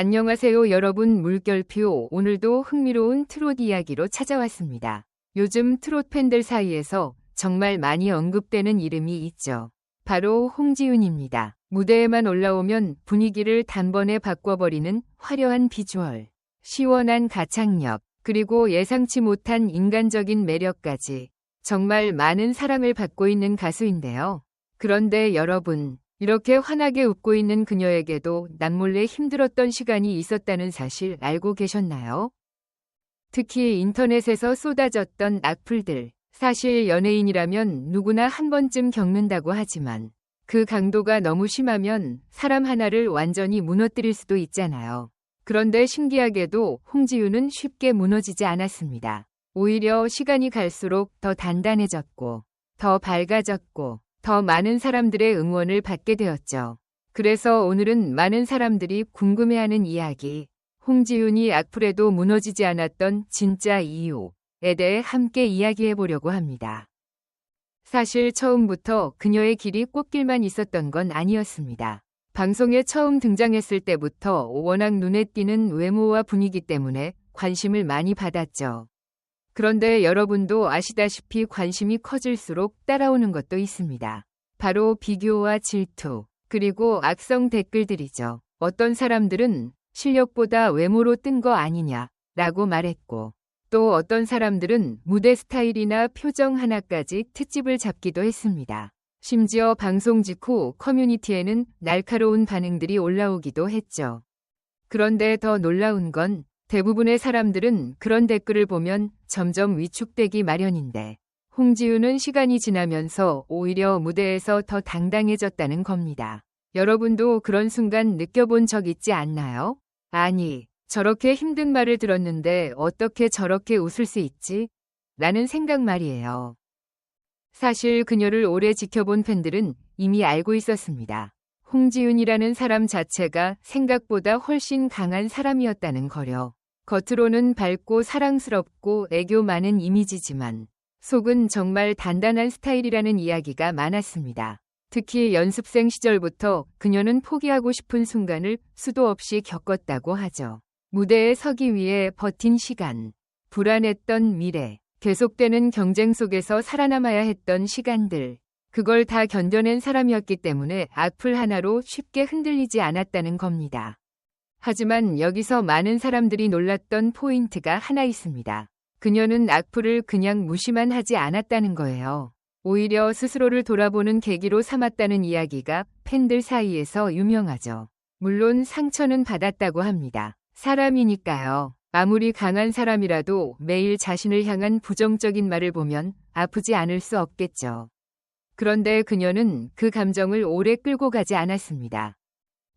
안녕하세요 여러분, 물결표. 오늘도 흥미로운 트롯 이야기로 찾아왔습니다. 요즘 트롯 팬들 사이에서 정말 많이 언급되는 이름이 있죠. 바로 홍지윤입니다. 무대에만 올라오면 분위기를 단번에 바꿔버리는 화려한 비주얼, 시원한 가창력, 그리고 예상치 못한 인간적인 매력까지 정말 많은 사랑을 받고 있는 가수인데요. 그런데 여러분, 이렇게 환하게 웃고 있는 그녀에게도 남몰래 힘들었던 시간이 있었다는 사실 알고 계셨나요? 특히 인터넷에서 쏟아졌던 악플들. 사실 연예인이라면 누구나 한 번쯤 겪는다고 하지만 그 강도가 너무 심하면 사람 하나를 완전히 무너뜨릴 수도 있잖아요. 그런데 신기하게도 홍지윤은 쉽게 무너지지 않았습니다. 오히려 시간이 갈수록 더 단단해졌고, 더 밝아졌고, 더 많은 사람들의 응원을 받게 되었죠. 그래서 오늘은 많은 사람들이 궁금해하는 이야기, 홍지윤이 악플에도 무너지지 않았던 진짜 이유에 대해 함께 이야기해 보려고 합니다. 사실 처음부터 그녀의 길이 꽃길만 있었던 건 아니었습니다. 방송에 처음 등장했을 때부터 워낙 눈에 띄는 외모와 분위기 때문에 관심을 많이 받았죠. 그런데 여러분도 아시다시피 관심이 커질수록 따라오는 것도 있습니다. 바로 비교와 질투, 그리고 악성 댓글들이죠. 어떤 사람들은 실력보다 외모로 뜬 거 아니냐 라고 말했고, 또 어떤 사람들은 무대 스타일이나 표정 하나까지 트집을 잡기도 했습니다. 심지어 방송 직후 커뮤니티에는 날카로운 반응들이 올라오기도 했죠. 그런데 더 놀라운 건 대부분의 사람들은 그런 댓글을 보면 점점 위축되기 마련인데, 홍지윤은 시간이 지나면서 오히려 무대에서 더 당당해졌다는 겁니다. 여러분도 그런 순간 느껴본 적 있지 않나요? 아니, 저렇게 힘든 말을 들었는데 어떻게 저렇게 웃을 수 있지? 라는 생각 말이에요. 사실 그녀를 오래 지켜본 팬들은 이미 알고 있었습니다. 홍지윤이라는 사람 자체가 생각보다 훨씬 강한 사람이었다는 거요. 겉으로는 밝고 사랑스럽고 애교 많은 이미지지만 속은 정말 단단한 스타일이라는 이야기가 많았습니다. 특히 연습생 시절부터 그녀는 포기하고 싶은 순간을 수도 없이 겪었다고 하죠. 무대에 서기 위해 버틴 시간, 불안했던 미래, 계속되는 경쟁 속에서 살아남아야 했던 시간들, 그걸 다 견뎌낸 사람이었기 때문에 악플 하나로 쉽게 흔들리지 않았다는 겁니다. 하지만 여기서 많은 사람들이 놀랐던 포인트가 하나 있습니다. 그녀는 악플을 그냥 무시만 하지 않았다는 거예요. 오히려 스스로를 돌아보는 계기로 삼았다는 이야기가 팬들 사이에서 유명하죠. 물론 상처는 받았다고 합니다. 사람이니까요. 아무리 강한 사람이라도 매일 자신을 향한 부정적인 말을 보면 아프지 않을 수 없겠죠. 그런데 그녀는 그 감정을 오래 끌고 가지 않았습니다.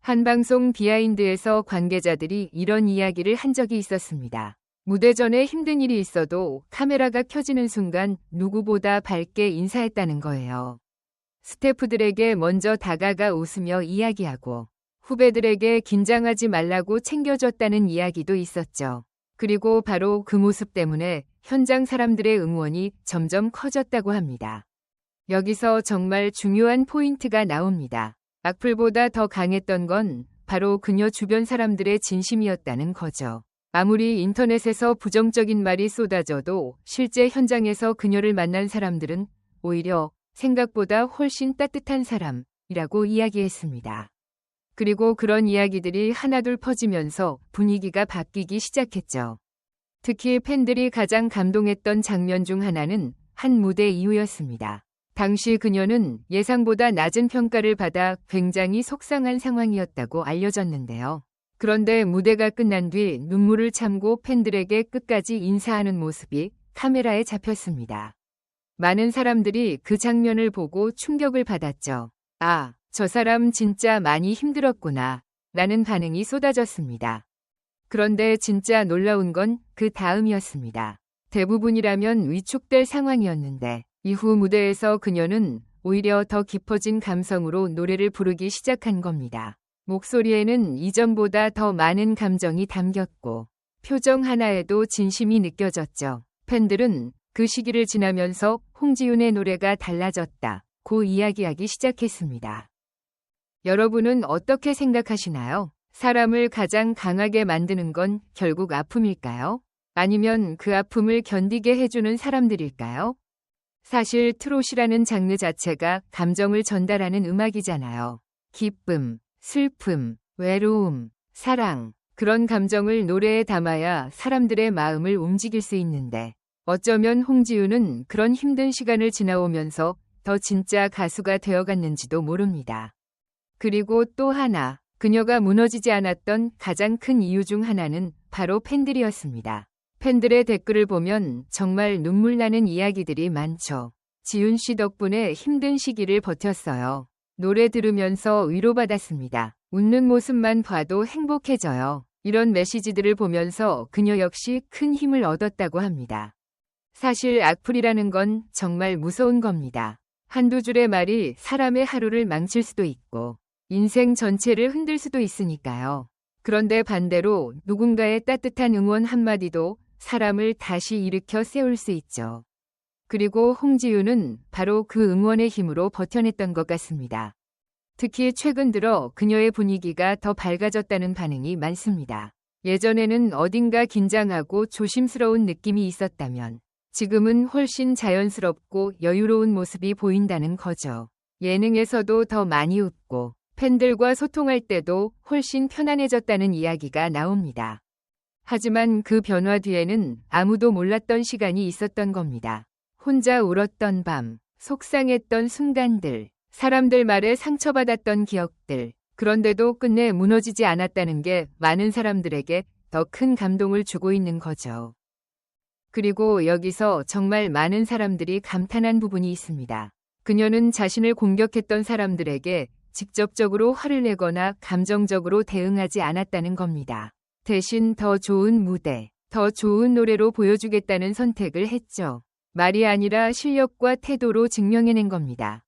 한 방송 비하인드에서 관계자들이 이런 이야기를 한 적이 있었습니다. 무대 전에 힘든 일이 있어도 카메라가 켜지는 순간 누구보다 밝게 인사했다는 거예요. 스태프들에게 먼저 다가가 웃으며 이야기하고 후배들에게 긴장하지 말라고 챙겨줬다는 이야기도 있었죠. 그리고 바로 그 모습 때문에 현장 사람들의 응원이 점점 커졌다고 합니다. 여기서 정말 중요한 포인트가 나옵니다. 악플보다 더 강했던 건 바로 그녀 주변 사람들의 진심이었다는 거죠. 아무리 인터넷에서 부정적인 말이 쏟아져도 실제 현장에서 그녀를 만난 사람들은 오히려 생각보다 훨씬 따뜻한 사람이라고 이야기했습니다. 그리고 그런 이야기들이 하나둘 퍼지면서 분위기가 바뀌기 시작했죠. 특히 팬들이 가장 감동했던 장면 중 하나는 한 무대 이후였습니다. 당시 그녀는 예상보다 낮은 평가를 받아 굉장히 속상한 상황이었다고 알려졌는데요. 그런데 무대가 끝난 뒤 눈물을 참고 팬들에게 끝까지 인사하는 모습이 카메라에 잡혔습니다. 많은 사람들이 그 장면을 보고 충격을 받았죠. 아, 저 사람 진짜 많이 힘들었구나 라는 반응이 쏟아졌습니다. 그런데 진짜 놀라운 건 그 다음이었습니다. 대부분이라면 위축될 상황이었는데 이후 무대에서 그녀는 오히려 더 깊어진 감성으로 노래를 부르기 시작한 겁니다. 목소리에는 이전보다 더 많은 감정이 담겼고 표정 하나에도 진심이 느껴졌죠. 팬들은 그 시기를 지나면서 홍지윤의 노래가 달라졌다고 이야기하기 시작했습니다. 여러분은 어떻게 생각하시나요? 사람을 가장 강하게 만드는 건 결국 아픔일까요? 아니면 그 아픔을 견디게 해주는 사람들일까요? 사실 트롯이라는 장르 자체가 감정을 전달하는 음악이잖아요. 기쁨, 슬픔, 외로움, 사랑, 그런 감정을 노래에 담아야 사람들의 마음을 움직일 수 있는데 어쩌면 홍지윤은 그런 힘든 시간을 지나오면서 더 진짜 가수가 되어갔는지도 모릅니다. 그리고 또 하나, 그녀가 무너지지 않았던 가장 큰 이유 중 하나는 바로 팬들이었습니다. 팬들의 댓글을 보면 정말 눈물 나는 이야기들이 많죠. 지윤 씨 덕분에 힘든 시기를 버텼어요. 노래 들으면서 위로받았습니다. 웃는 모습만 봐도 행복해져요. 이런 메시지들을 보면서 그녀 역시 큰 힘을 얻었다고 합니다. 사실 악플이라는 건 정말 무서운 겁니다. 한두 줄의 말이 사람의 하루를 망칠 수도 있고 인생 전체를 흔들 수도 있으니까요. 그런데 반대로 누군가의 따뜻한 응원 한마디도 사람을 다시 일으켜 세울 수 있죠. 그리고 홍지윤은 바로 그 응원의 힘으로 버텨냈던 것 같습니다. 특히 최근 들어 그녀의 분위기가 더 밝아졌다는 반응이 많습니다. 예전에는 어딘가 긴장하고 조심스러운 느낌이 있었다면 지금은 훨씬 자연스럽고 여유로운 모습이 보인다는 거죠. 예능에서도 더 많이 웃고 팬들과 소통할 때도 훨씬 편안해졌다는 이야기가 나옵니다. 하지만 그 변화 뒤에는 아무도 몰랐던 시간이 있었던 겁니다. 혼자 울었던 밤, 속상했던 순간들, 사람들 말에 상처받았던 기억들, 그런데도 끝내 무너지지 않았다는 게 많은 사람들에게 더 큰 감동을 주고 있는 거죠. 그리고 여기서 정말 많은 사람들이 감탄한 부분이 있습니다. 그녀는 자신을 공격했던 사람들에게 직접적으로 화를 내거나 감정적으로 대응하지 않았다는 겁니다. 대신 더 좋은 무대, 더 좋은 노래로 보여주겠다는 선택을 했죠. 말이 아니라 실력과 태도로 증명해낸 겁니다.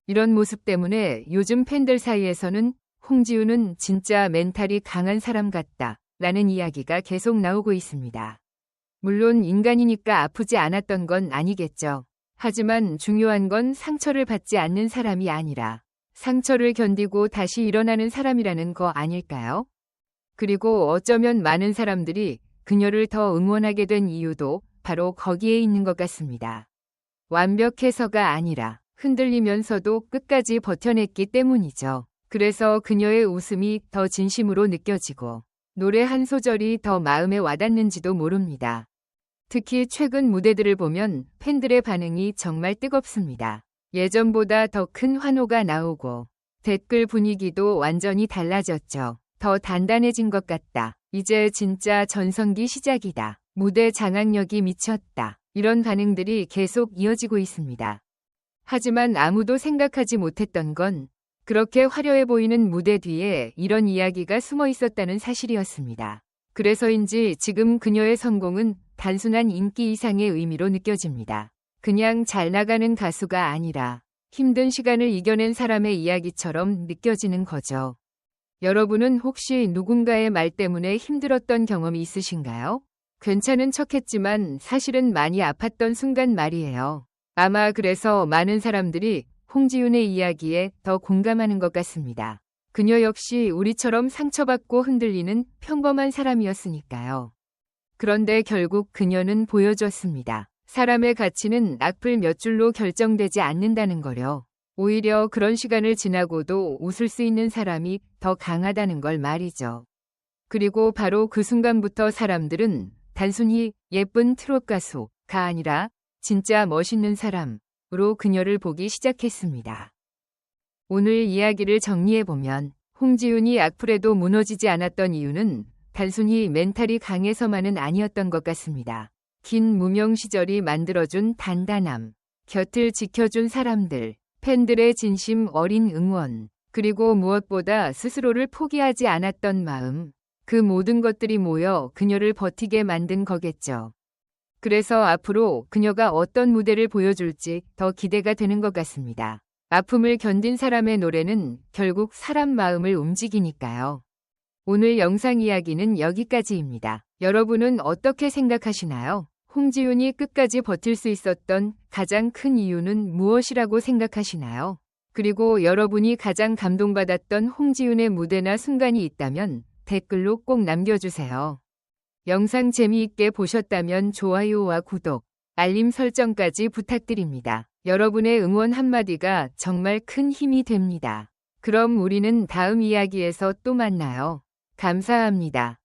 이런 모습 때문에 요즘 팬들 사이에서는 홍지윤은 진짜 멘탈이 강한 사람 같다 라는 이야기가 계속 나오고 있습니다. 물론 인간이니까 아프지 않았던 건 아니겠죠. 하지만 중요한 건 상처를 받지 않는 사람이 아니라 상처를 견디고 다시 일어나는 사람이라는 거 아닐까요? 그리고 어쩌면 많은 사람들이 그녀를 더 응원하게 된 이유도 바로 거기에 있는 것 같습니다. 완벽해서가 아니라 흔들리면서도 끝까지 버텨냈기 때문이죠. 그래서 그녀의 웃음이 더 진심으로 느껴지고 노래 한 소절이 더 마음에 와닿는지도 모릅니다. 특히 최근 무대들을 보면 팬들의 반응이 정말 뜨겁습니다. 예전보다 더 큰 환호가 나오고 댓글 분위기도 완전히 달라졌죠. 더 단단해진 것 같다. 이제 진짜 전성기 시작이다. 무대 장악력이 미쳤다. 이런 반응들이 계속 이어지고 있습니다. 하지만 아무도 생각하지 못했던 건 그렇게 화려해 보이는 무대 뒤에 이런 이야기가 숨어 있었다는 사실이었습니다. 그래서인지 지금 그녀의 성공은 단순한 인기 이상의 의미로 느껴집니다. 그냥 잘 나가는 가수가 아니라 힘든 시간을 이겨낸 사람의 이야기처럼 느껴지는 거죠. 여러분은 혹시 누군가의 말 때문에 힘들었던 경험이 있으신가요? 괜찮은 척했지만 사실은 많이 아팠던 순간 말이에요. 아마 그래서 많은 사람들이 홍지윤의 이야기에 더 공감하는 것 같습니다. 그녀 역시 우리처럼 상처받고 흔들리는 평범한 사람이었으니까요. 그런데 결국 그녀는 보여줬습니다. 사람의 가치는 악플 몇 줄로 결정되지 않는다는 거요. 오히려 그런 시간을 지나고도 웃을 수 있는 사람이 더 강하다는 걸 말이죠. 그리고 바로 그 순간부터 사람들은 단순히 예쁜 트롯 가수가 아니라 진짜 멋있는 사람으로 그녀를 보기 시작했습니다. 오늘 이야기를 정리해보면 홍지윤이 악플에도 무너지지 않았던 이유는 단순히 멘탈이 강해서만은 아니었던 것 같습니다. 긴 무명 시절이 만들어준 단단함, 곁을 지켜준 사람들, 팬들의 진심 어린 응원, 그리고 무엇보다 스스로를 포기하지 않았던 마음, 그 모든 것들이 모여 그녀를 버티게 만든 거겠죠. 그래서 앞으로 그녀가 어떤 무대를 보여줄지 더 기대가 되는 것 같습니다. 아픔을 견딘 사람의 노래는 결국 사람 마음을 움직이니까요. 오늘 영상 이야기는 여기까지입니다. 여러분은 어떻게 생각하시나요? 홍지윤이 끝까지 버틸 수 있었던 가장 큰 이유는 무엇이라고 생각하시나요? 그리고 여러분이 가장 감동받았던 홍지윤의 무대나 순간이 있다면 댓글로 꼭 남겨주세요. 영상 재미있게 보셨다면 좋아요와 구독, 알림 설정까지 부탁드립니다. 여러분의 응원 한마디가 정말 큰 힘이 됩니다. 그럼 우리는 다음 이야기에서 또 만나요. 감사합니다.